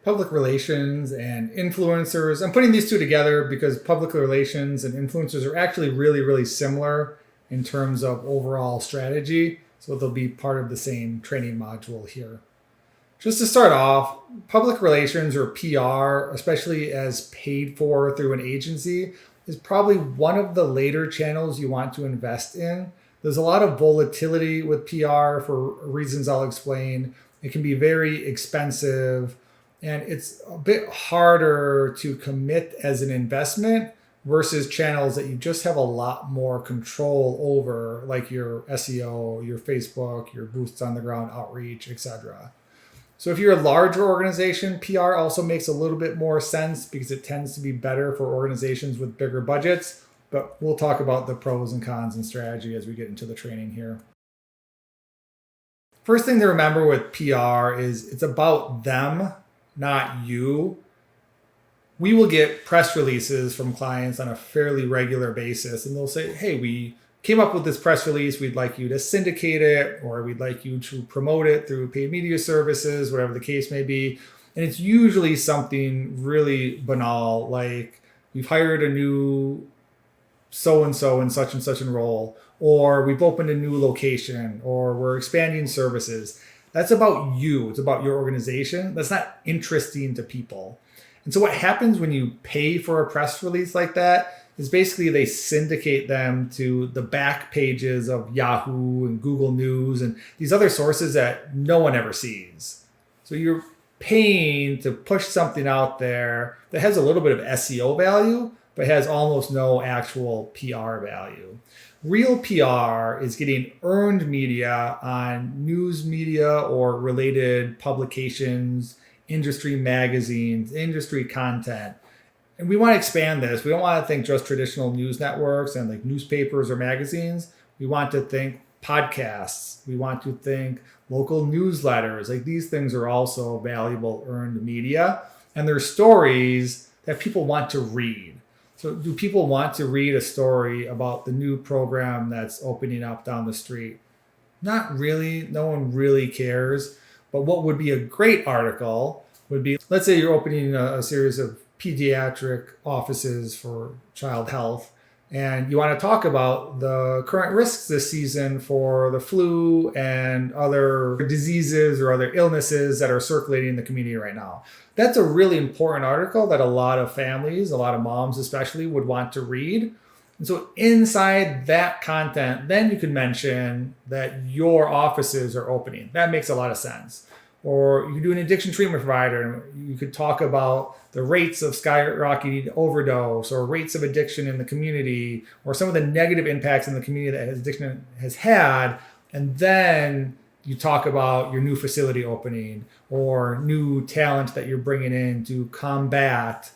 public relations and influencers. I'm putting these two together because public relations and influencers are actually really, really similar in terms of overall strategy. So they'll be part of the same training module here. Just to start off, public relations or PR, especially as paid for through an agency, is probably one of the later channels you want to invest in. There's a lot of volatility with PR for reasons I'll explain. It can be very expensive, and it's a bit harder to commit as an investment versus channels that you just have a lot more control over, like your SEO, your Facebook, your boots on the ground outreach, etc. So if you're a larger organization, PR also makes a little bit more sense because it tends to be better for organizations with bigger budgets. But we'll talk about the pros and cons and strategy as we get into the training here. First thing to remember with PR is it's about them, not you. We will get press releases from clients on a fairly regular basis, and they'll say, hey, we came up with this press release. We'd like you to syndicate it, or we'd like you to promote it through paid media services, whatever the case may be. And it's usually something really banal, like we've hired a new so-and-so in such and such a role, or we've opened a new location, or we're expanding services. That's about you. It's about your organization. That's not interesting to people. And so what happens when you pay for a press release like that is basically they syndicate them to the back pages of Yahoo and Google News and these other sources that no one ever sees. So you're paying to push something out there that has a little bit of SEO value, but has almost no actual PR value. Real PR is getting earned media on news media or related publications, industry magazines, industry content. And we want to expand this. We don't want to think just traditional news networks and like newspapers or magazines. We want to think podcasts. We want to think local newsletters. Like these things are also valuable earned media. And they're stories that people want to read. So do people want to read a story about the new program that's opening up down the street? Not really. No one really cares. But what would be a great article would be, let's say you're opening a series of pediatric offices for child health, and you want to talk about the current risks this season for the flu and other diseases or other illnesses that are circulating in the community right now. That's a really important article that a lot of families, a lot of moms especially, would want to read. And so inside that content, then you can mention that your offices are opening. That makes a lot of sense. Or you do an addiction treatment provider, and you could talk about the rates of skyrocketing overdose or rates of addiction in the community or some of the negative impacts in the community that addiction has had. And then you talk about your new facility opening or new talent that you're bringing in to combat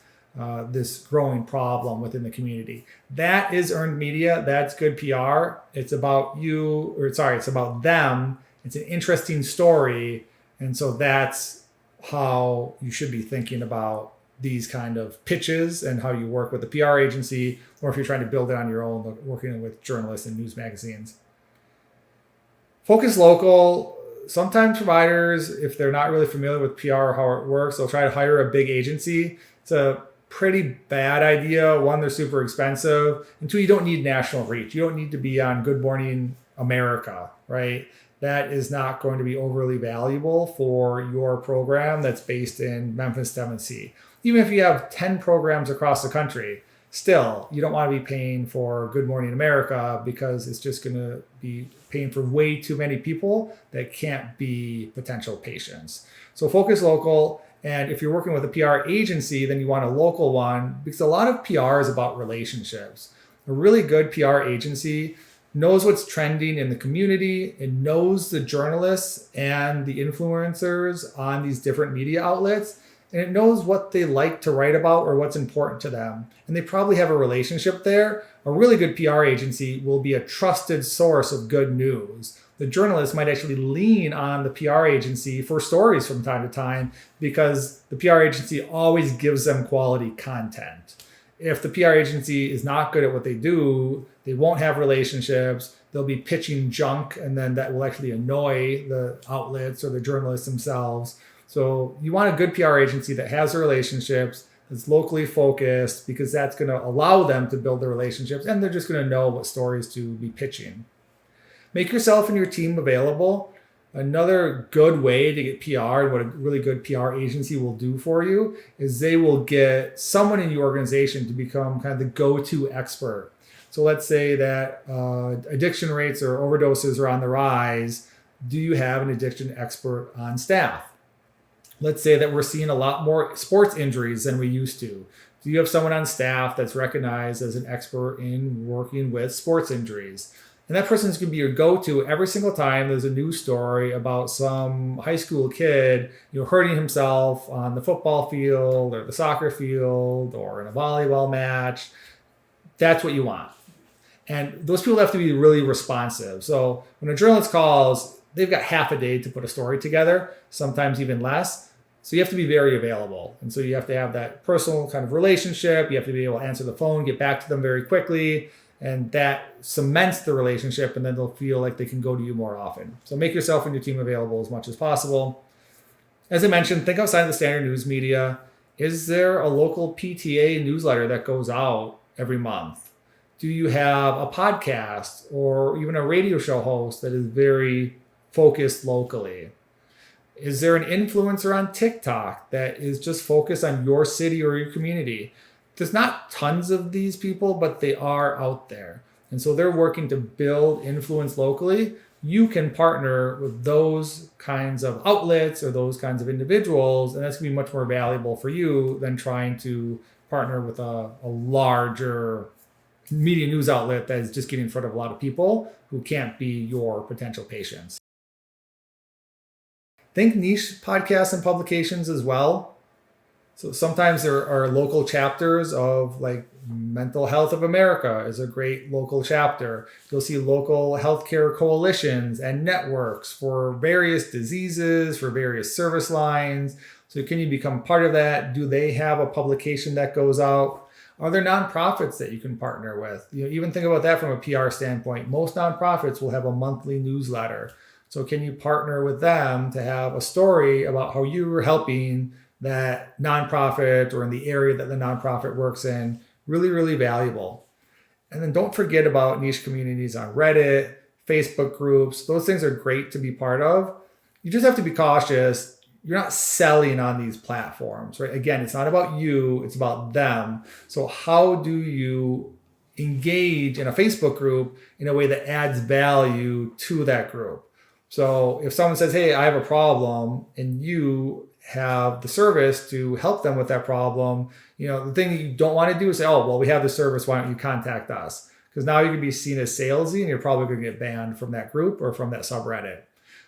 this growing problem within the community. That is earned media. That's good PR. It's about you, it's about them. It's an interesting story. And so that's how you should be thinking about these kind of pitches and how you work with a PR agency, or if you're trying to build it on your own, working with journalists and news magazines. Focus local. Sometimes providers, if they're not really familiar with PR or how it works, they'll try to hire a big agency. It's a pretty bad idea. One, they're super expensive. And two, you don't need national reach. You don't need to be on Good Morning America, right? That is not going to be overly valuable for your program that's based in Memphis, Tennessee. Even if you have 10 programs across the country, still, you don't want to be paying for Good Morning America because it's just going to be paying for way too many people that can't be potential patients. So focus local. And if you're working with a PR agency, then you want a local one because a lot of PR is about relationships. A really good PR agency knows what's trending in the community. It knows the journalists and the influencers on these different media outlets, and it knows what they like to write about or what's important to them. And they probably have a relationship there. A really good PR agency will be a trusted source of good news. The journalists might actually lean on the PR agency for stories from time to time because the PR agency always gives them quality content. If the PR agency is not good at what they do, they won't have relationships. They'll be pitching junk, and then that will actually annoy the outlets or the journalists themselves. So you want a good PR agency that has the relationships, that's locally focused, because that's going to allow them to build the relationships, and they're just going to know what stories to be pitching. Make yourself and your team available. Another good way to get PR, and what a really good PR agency will do for you, is they will get someone in your organization to become kind of the go-to expert. So let's say that addiction rates or overdoses are on the rise. Do you have an addiction expert on staff? Let's say that we're seeing a lot more sports injuries than we used to. Do you have someone on staff that's recognized as an expert in working with sports injuries? And that person's going to be your go-to every single time there's a news story about some high school kid, hurting himself on the football field or the soccer field or in a volleyball match. That's what you want. And those people have to be really responsive. So when a journalist calls, they've got half a day to put a story together, sometimes even less. So you have to be very available. And so you have to have that personal kind of relationship. You have to be able to answer the phone, get back to them very quickly. And that cements the relationship, and then they'll feel like they can go to you more often. So make yourself and your team available as much as possible. As I mentioned, think outside of the standard news media. Is there a local PTA newsletter that goes out every month? Do you have a podcast or even a radio show host that is very focused locally? Is there an influencer on TikTok that is just focused on your city or your community? There's not tons of these people, but they are out there. And so they're working to build influence locally. You can partner with those kinds of outlets or those kinds of individuals, and that's going to be much more valuable for you than trying to partner with a larger media news outlet that is just getting in front of a lot of people who can't be your potential patients. Think niche podcasts and publications as well. So sometimes there are local chapters of, like, Mental Health of America is a great local chapter. You'll see local healthcare coalitions and networks for various diseases, for various service lines. So can you become part of that? Do they have a publication that goes out? Are there nonprofits that you can partner with? Even think about that from a PR standpoint. Most nonprofits will have a monthly newsletter. So can you partner with them to have a story about how you were helping that nonprofit or in the area that the nonprofit works in? Really, really valuable. And then don't forget about niche communities on Reddit, Facebook groups. Those things are great to be part of. You just have to be cautious. You're not selling on these platforms, right? Again, it's not about you, it's about them. So how do you engage in a Facebook group in a way that adds value to that group? So if someone says, hey, I have a problem, and you have the service to help them with that problem, the thing that you don't want to do is say, oh, well, we have the service, why don't you contact us? Because now you can be seen as salesy, and you're probably going to get banned from that group or from that subreddit.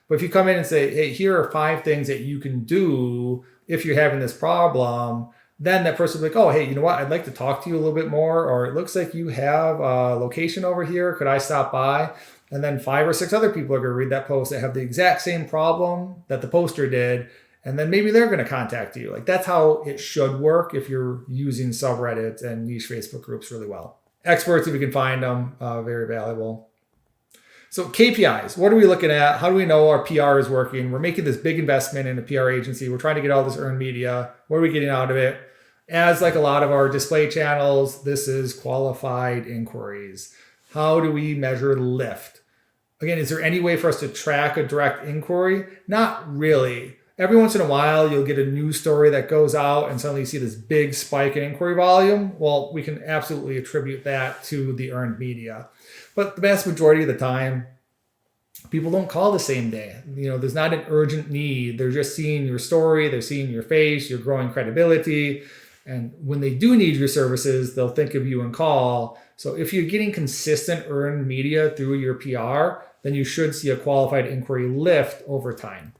But if you come in and say, hey, here are 5 things that you can do if you're having this problem, then that person will be like, oh, hey, you know what? I'd like to talk to you a little bit more, or it looks like you have a location over here. Could I stop by? And then 5 or 6 other people are going to read that post that have the exact same problem that the poster did. And then maybe they're going to contact you. Like, that's how it should work if you're using subreddits and niche Facebook groups really well. Experts, if you can find them, very valuable. So KPIs, what are we looking at? How do we know our PR is working? We're making this big investment in a PR agency. We're trying to get all this earned media. What are we getting out of it? As like a lot of our display channels, this is qualified inquiries. How do we measure lift? Again, is there any way for us to track a direct inquiry? Not really. Every once in a while, you'll get a news story that goes out and suddenly you see this big spike in inquiry volume. Well, we can absolutely attribute that to the earned media. But the vast majority of the time, people don't call the same day. There's not an urgent need. They're just seeing your story. They're seeing your face, your growing credibility. And when they do need your services, they'll think of you and call. So if you're getting consistent earned media through your PR, then you should see a qualified inquiry lift over time.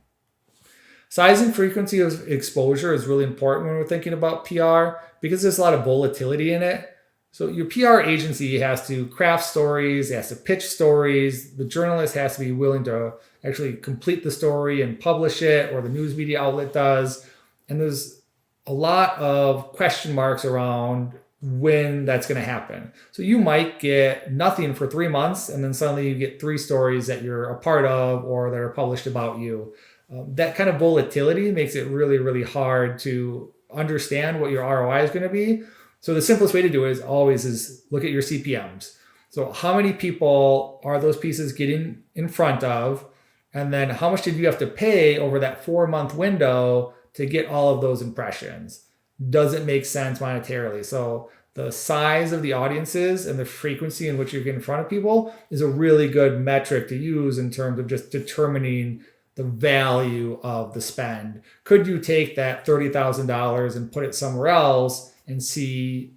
Size and frequency of exposure is really important when we're thinking about PR because there's a lot of volatility in it. So your PR agency has to craft stories, it has to pitch stories. The journalist has to be willing to actually complete the story and publish it, or the news media outlet does. And there's a lot of question marks around when that's going to happen. So you might get nothing for 3 months, and then suddenly you get 3 stories that you're a part of or that are published about you. That kind of volatility makes it really, really hard to understand what your ROI is going to be. So the simplest way to do it is look at your CPMs. So how many people are those pieces getting in front of? And then how much did you have to pay over that 4-month window to get all of those impressions? Does it make sense monetarily? So the size of the audiences and the frequency in which you get in front of people is a really good metric to use in terms of just determining the value of the spend. Could you take that $30,000 and put it somewhere else and see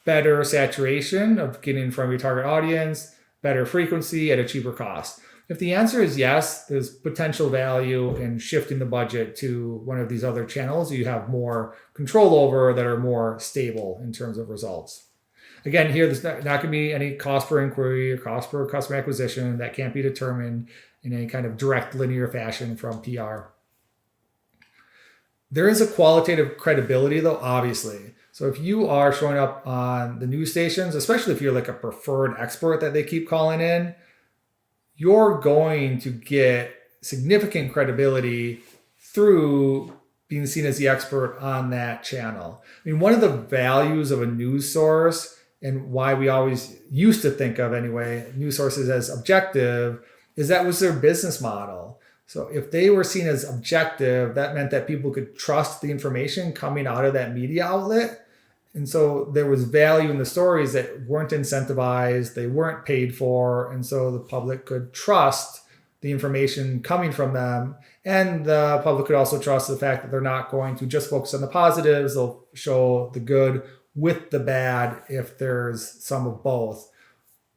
better saturation of getting in front of your target audience, better frequency at a cheaper cost? If the answer is yes, there's potential value in shifting the budget to one of these other channels you have more control over that are more stable in terms of results. Again, here, there's not going to be any cost per inquiry or cost per customer acquisition. That can't be determined in any kind of direct linear fashion from PR. There is a qualitative credibility, though, obviously. So if you are showing up on the news stations, especially if you're like a preferred expert that they keep calling in, you're going to get significant credibility through being seen as the expert on that channel. I mean, one of the values of a news source and why we always used to think of, anyway, news sources as objective is that was their business model. So if they were seen as objective, that meant that people could trust the information coming out of that media outlet. And so there was value in the stories that weren't incentivized, they weren't paid for, and so the public could trust the information coming from them. And the public could also trust the fact that they're not going to just focus on the positives, they'll show the good with the bad if there's some of both.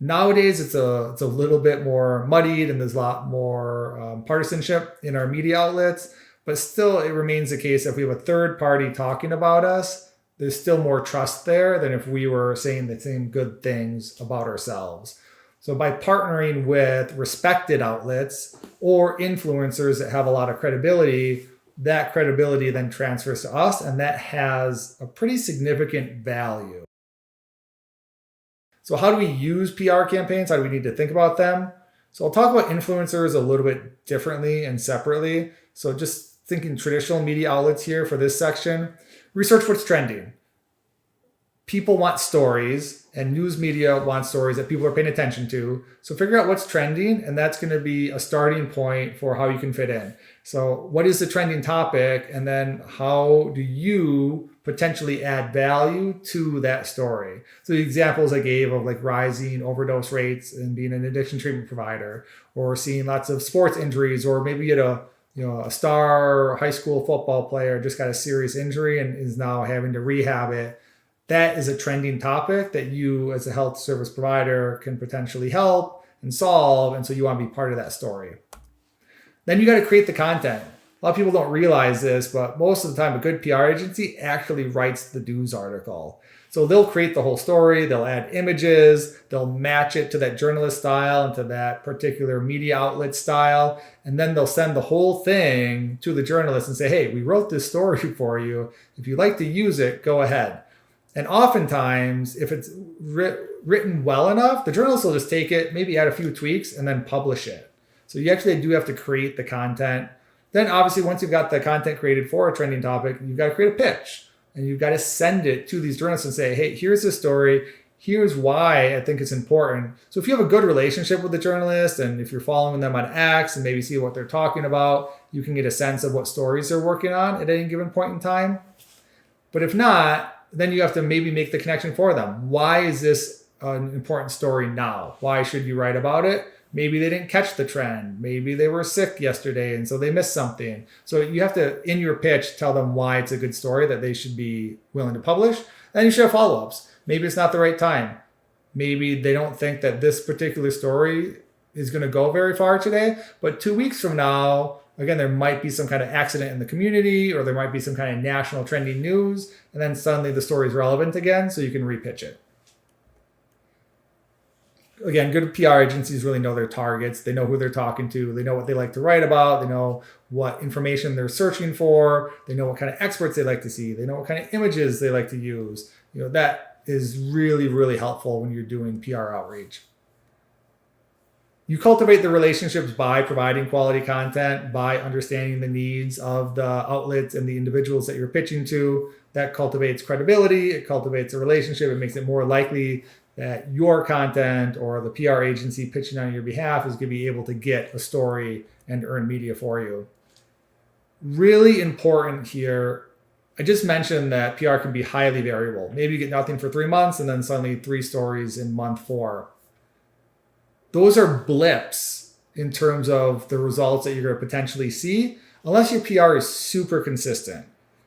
Nowadays, it's a little bit more muddied and there's a lot more partisanship in our media outlets, but still it remains the case that if we have a third party talking about us, there's still more trust there than if we were saying the same good things about ourselves. So by partnering with respected outlets or influencers that have a lot of credibility, that credibility then transfers to us, and that has a pretty significant value. So how do we use PR campaigns? How do we need to think about them? So I'll talk about influencers a little bit differently and separately. So just thinking traditional media outlets here for this section. Research what's trending. People want stories, and news media want stories that people are paying attention to. So figure out what's trending, and that's going to be a starting point for how you can fit in. So what is the trending topic, and then how do you potentially add value to that story? So the examples I gave of like rising overdose rates and being an addiction treatment provider, or seeing lots of sports injuries, or maybe you had a star high school football player just got a serious injury and is now having to rehab it. That is a trending topic that you as a health service provider can potentially help and solve. And so you want to be part of that story. Then you got to create the content. A lot of people don't realize this, but most of the time a good PR agency actually writes the news article. So they'll create the whole story, they'll add images, they'll match it to that journalist style and to that particular media outlet style, and then they'll send the whole thing to the journalist and say, hey, we wrote this story for you. If you'd like to use it, go ahead. And oftentimes, if it's written well enough, the journalist will just take it, maybe add a few tweaks, and then publish it. So you actually do have to create the content. Then obviously, once you've got the content created for a trending topic, you've got to create a pitch. And you've got to send it to these journalists and say, hey, here's the story. Here's why I think it's important. So if you have a good relationship with the journalist, and if you're following them on X and maybe see what they're talking about, you can get a sense of what stories they're working on at any given point in time. But if not, then you have to maybe make the connection for them. Why is this an important story now? Why should you write about it? Maybe they didn't catch the trend. Maybe they were sick yesterday and so they missed something. So you have to, in your pitch, tell them why it's a good story that they should be willing to publish. Then you should have follow-ups. Maybe it's not the right time. Maybe they don't think that this particular story is going to go very far today. But 2 weeks from now, again, there might be some kind of accident in the community, or there might be some kind of national trending news, and then suddenly the story is relevant again, so you can repitch it. Again, good PR agencies really know their targets. They know who they're talking to. They know what they like to write about. They know what information they're searching for. They know what kind of experts they like to see. They know what kind of images they like to use. That is really, really helpful when you're doing PR outreach. You cultivate the relationships by providing quality content, by understanding the needs of the outlets and the individuals that you're pitching to. That cultivates credibility. It cultivates a relationship. It makes it more likely that your content or the PR agency pitching on your behalf is going to be able to get a story and earn media for you. Really important here. I just mentioned that PR can be highly variable. Maybe you get nothing for 3 months and then suddenly 3 stories in month 4. Those are blips in terms of the results that you're going to potentially see, unless your PR is super consistent.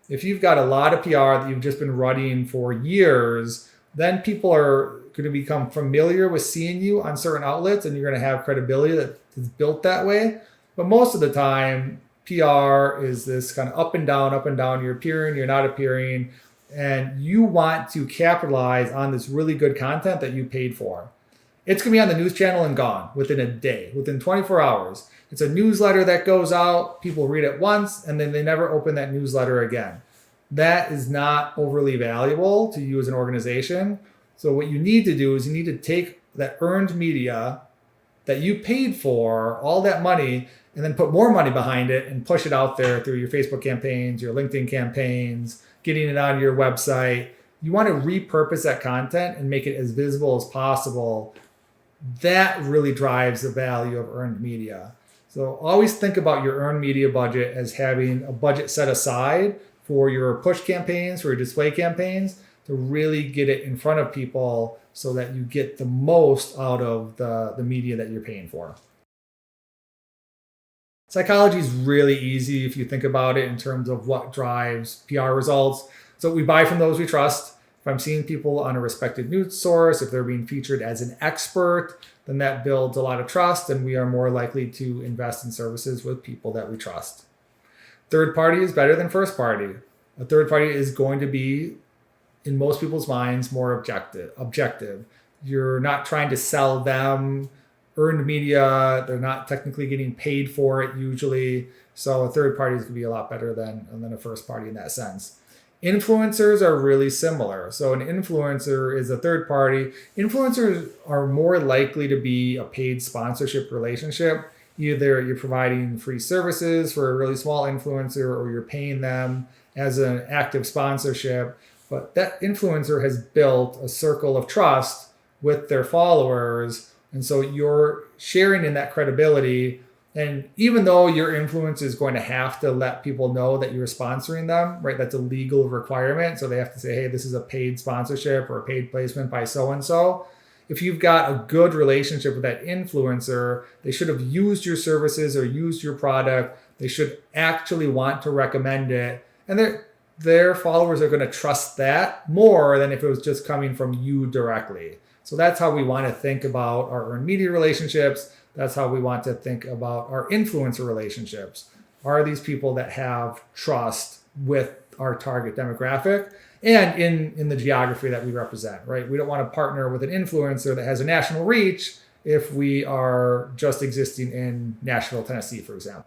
If you've got a lot of PR that you've just been running for years, then people are going to become familiar with seeing you on certain outlets and you're going to have credibility that is built that way. But most of the time, PR is this kind of up and down, up and down. You're appearing, you're not appearing, and you want to capitalize on this really good content that you paid for. It's going to be on the news channel and gone within a day, within 24 hours. It's a newsletter that goes out, people read it once, and then they never open that newsletter again. That is not overly valuable to you as an organization. So what you need to do is you need to take that earned media that you paid for, all that money, and then put more money behind it and push it out there through your Facebook campaigns, your LinkedIn campaigns, getting it on your website. You want to repurpose that content and make it as visible as possible. That really drives the value of earned media. So always think about your earned media budget as having a budget set aside for your push campaigns, for your display campaigns, to really get it in front of people so that you get the most out of the media that you're paying for. Psychology is really easy if you think about it in terms of what drives PR results. So we buy from those we trust. If I'm seeing people on a respected news source, if they're being featured as an expert, then that builds a lot of trust and we are more likely to invest in services with people that we trust. Third party is better than first party. A third party is going to be, in most people's minds, more objective. You're not trying to sell them earned media. They're not technically getting paid for it usually. So a third party is going to be a lot better than a first party in that sense. Influencers are really similar. So an influencer is a third party. Influencers are more likely to be a paid sponsorship relationship. Either you're providing free services for a really small influencer or you're paying them as an active sponsorship. But that influencer has built a circle of trust with their followers. And so you're sharing in that credibility. And even though your influence is going to have to let people know that you're sponsoring them, right? That's a legal requirement. So they have to say, hey, this is a paid sponsorship or a paid placement by so-and-so. If you've got a good relationship with that influencer, they should have used your services or used your product. They should actually want to recommend it. And their followers are going to trust that more than if it was just coming from you directly. So that's how we want to think about our earned media relationships. That's how we want to think about our influencer relationships. Are these people that have trust with our target demographic and in the geography that we represent, right? We don't want to partner with an influencer that has a national reach if we are just existing in Nashville, Tennessee, for example.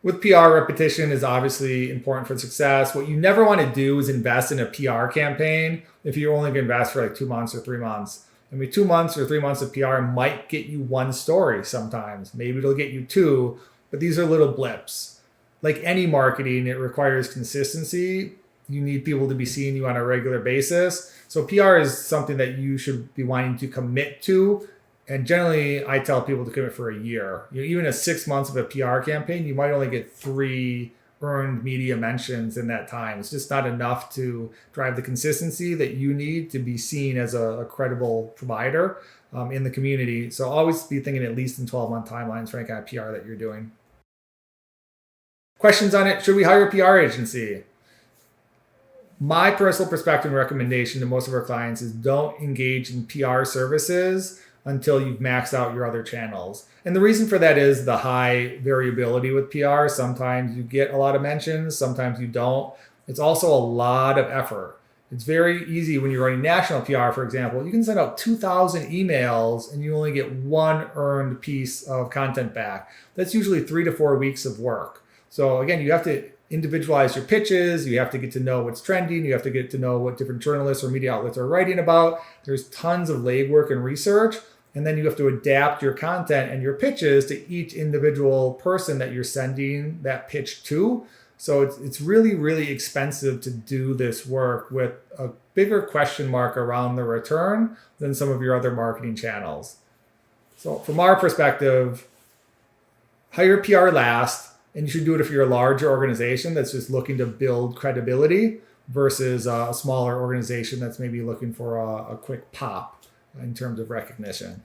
With PR, repetition is obviously important for success. What you never want to do is invest in a PR campaign if you're only going to invest for like 2 months or 3 months. I mean, 2 months or 3 months of PR might get you 1 story sometimes. Maybe it'll get you 2, but these are little blips. Like any marketing, it requires consistency. You need people to be seeing you on a regular basis. So PR is something that you should be wanting to commit to. And generally, I tell people to commit for a year. Even a 6 months of a PR campaign, you might only get 3 earned media mentions in that time. It's just not enough to drive the consistency that you need to be seen as a credible provider in the community. So always be thinking at least in 12-month timelines for any kind of PR that you're doing. Questions on it? Should we hire a PR agency? My personal perspective and recommendation to most of our clients is don't engage in PR services until you've maxed out your other channels. And the reason for that is the high variability with PR. Sometimes you get a lot of mentions, sometimes you don't. It's also a lot of effort. It's very easy when you're running national PR, for example. You can send out 2,000 emails and you only get 1 earned piece of content back. That's usually 3 to 4 weeks of work. So again, you have to individualize your pitches. You have to get to know what's trending. You have to get to know what different journalists or media outlets are writing about. There's tons of legwork and research. And then you have to adapt your content and your pitches to each individual person that you're sending that pitch to. So it's really, really expensive to do this work with a bigger question mark around the return than some of your other marketing channels. So from our perspective, hire PR last, and you should do it if you're a larger organization that's just looking to build credibility versus a smaller organization that's maybe looking for a quick pop in terms of recognition.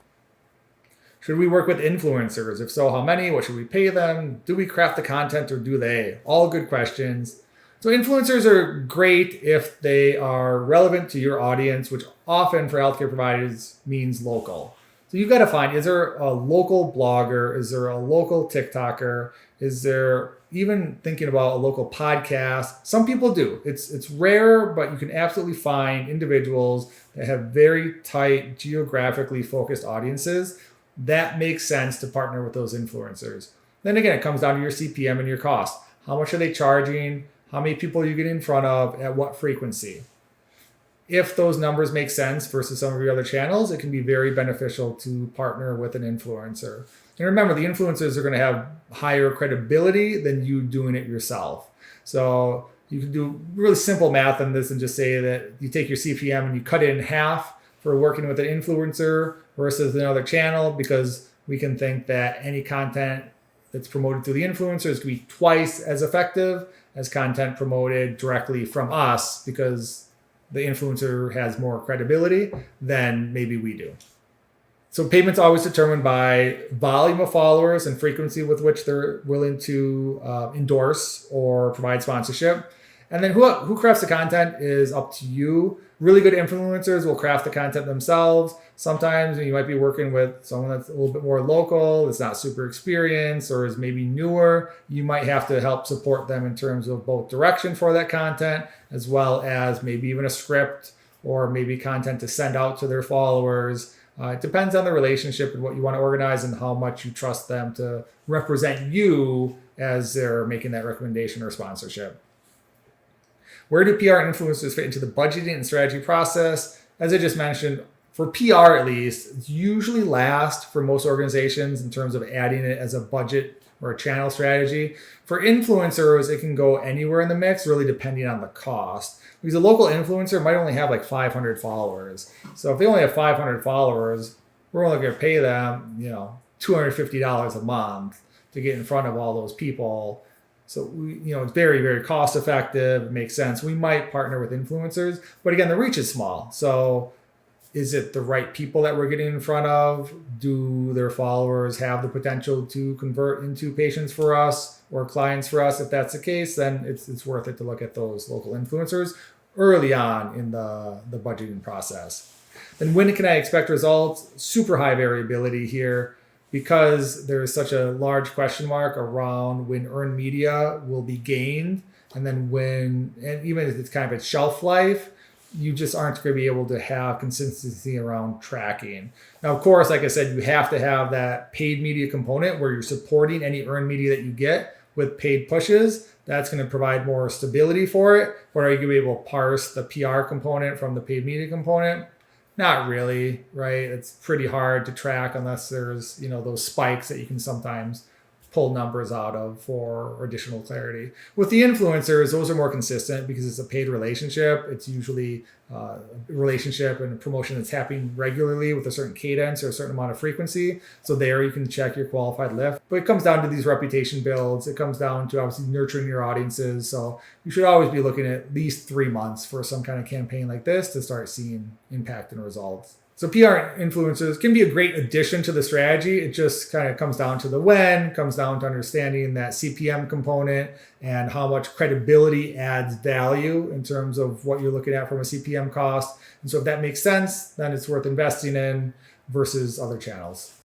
Should we work with influencers? If so, how many? What should we pay them? Do we craft the content or do they? All good questions. So influencers are great if they are relevant to your audience, which often for healthcare providers means local. So you've got to find, is there a local blogger? Is there a local TikToker? Is there even thinking about a local podcast? Some people do. It's rare, but you can absolutely find individuals that have very tight, geographically focused audiences. That makes sense to partner with those influencers. Then again, it comes down to your CPM and your cost. How much are they charging? How many people are you getting in front of? At what frequency? If those numbers make sense versus some of your other channels, it can be very beneficial to partner with an influencer. And remember, the influencers are going to have higher credibility than you doing it yourself. So you can do really simple math on this and just say that you take your CPM and you cut it in half for working with an influencer versus another channel, because we can think that any content that's promoted through the influencers is going to be twice as effective as content promoted directly from us, because the influencer has more credibility than maybe we do. So payment's always determined by volume of followers and frequency with which they're willing to endorse or provide sponsorship. And then who crafts the content is up to you. Really good influencers will craft the content themselves. Sometimes you might be working with someone that's a little bit more local, that's not super experienced, or is maybe newer. You might have to help support them in terms of both direction for that content, as well as maybe even a script or maybe content to send out to their followers. It depends on the relationship and what you want to organize and how much you trust them to represent you as they're making that recommendation or sponsorship. Where do PR and influencers fit into the budgeting and strategy process? As I just mentioned, for PR at least, it's usually last for most organizations in terms of adding it as a budget or a channel strategy. For influencers, it can go anywhere in the mix, really depending on the cost. Because a local influencer might only have like 500 followers. So if they only have 500 followers, we're only going to pay them, $250 a month to get in front of all those people. So it's very, very cost effective. It makes sense. We might partner with influencers, but again, the reach is small. So is it the right people that we're getting in front of? Do their followers have the potential to convert into patients for us or clients for us? If that's the case, then it's worth it to look at those local influencers early on in the budgeting process. Then when can I expect results? Super high variability here, because there's such a large question mark around when earned media will be gained, and then and even if it's kind of its shelf life, you just aren't going to be able to have consistency around tracking. Now, of course, like I said, you have to have that paid media component where you're supporting any earned media that you get with paid pushes. That's going to provide more stability for it. But are you going to be able to parse the PR component from the paid media component? Not really, right? It's pretty hard to track unless there's, those spikes that you can sometimes pull numbers out of for additional clarity. With the influencers, those are more consistent because it's a paid relationship. It's usually a relationship and a promotion that's happening regularly with a certain cadence or a certain amount of frequency. So there you can check your qualified lift. But it comes down to these reputation builds. It comes down to obviously nurturing your audiences. So you should always be looking at least 3 months for some kind of campaign like this to start seeing impact and results. So PR influencers can be a great addition to the strategy. It just kind of comes down to the when, comes down to understanding that CPM component and how much credibility adds value in terms of what you're looking at from a CPM cost. And so if that makes sense, then it's worth investing in versus other channels.